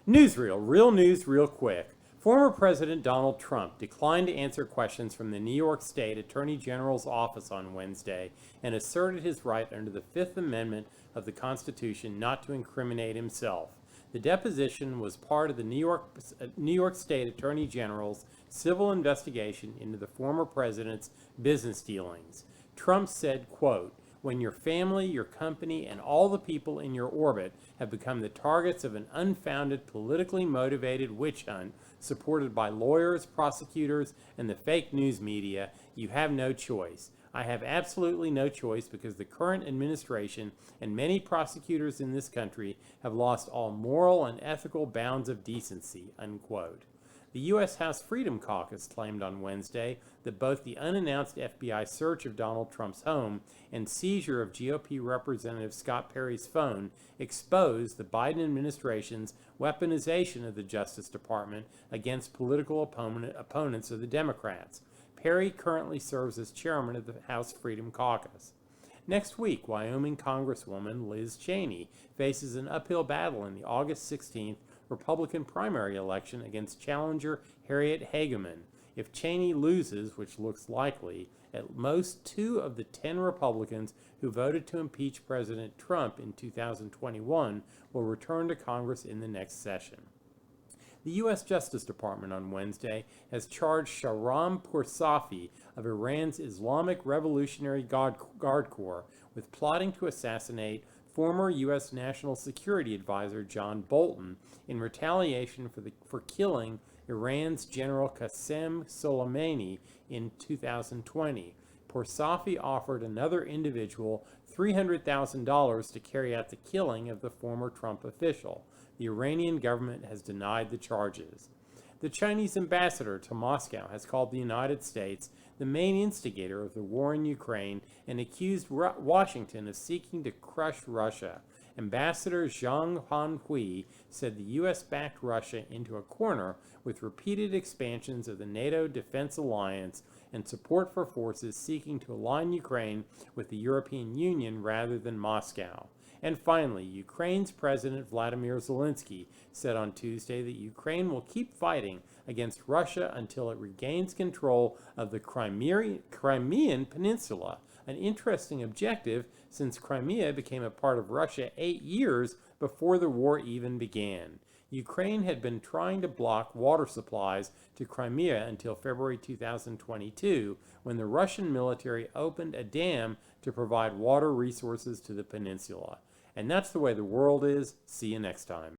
Newsreel, real news, real quick. Former President Donald Trump declined to answer questions from the New York State Attorney General's office on Wednesday and asserted his right under the Fifth Amendment of the Constitution not to incriminate himself. The deposition was part of the New York State Attorney General's civil investigation into the former president's business dealings. Trump said, quote, "When your family, your company, and all the people in your orbit have become the targets of an unfounded, politically motivated witch hunt supported by lawyers, prosecutors, and the fake news media, you have no choice. I have absolutely no choice because the current administration and many prosecutors in this country have lost all moral and ethical bounds of decency," unquote. The U.S. House Freedom Caucus claimed on Wednesday that both the unannounced FBI search of Donald Trump's home and seizure of GOP Representative Scott Perry's phone exposed the Biden administration's weaponization of the Justice Department against political opponents of the Democrats. Perry currently serves as chairman of the House Freedom Caucus. Next week, Wyoming Congresswoman Liz Cheney faces an uphill battle in the August 16th Republican primary election against challenger Harriet Hageman. If Cheney loses, which looks likely, at most 2 of the 10 Republicans who voted to impeach President Trump in 2021 will return to Congress in the next session. The U.S. Justice Department on Wednesday has charged Shahram Poursafi of Iran's Islamic Revolutionary Guard Corps with plotting to assassinate former U.S. National Security Advisor John Bolton in retaliation for killing Iran's General Qasem Soleimani in 2020. Poursafi offered another individual $300,000 to carry out the killing of the former Trump official. The Iranian government has denied the charges. The Chinese ambassador to Moscow has called the United States the main instigator of the war in Ukraine and accused Washington of seeking to crush Russia. Ambassador Zhang Hanhui said the U.S. backed Russia into a corner with repeated expansions of the NATO defense alliance and support for forces seeking to align Ukraine with the European Union rather than Moscow. And finally, Ukraine's President Vladimir Zelensky said on Tuesday that Ukraine will keep fighting against Russia until it regains control of the Crimean Peninsula, an interesting objective since Crimea became a part of Russia 8 years before the war even began. Ukraine had been trying to block water supplies to Crimea until February 2022, when the Russian military opened a dam to provide water resources to the peninsula. And that's the way the world is. See you next time.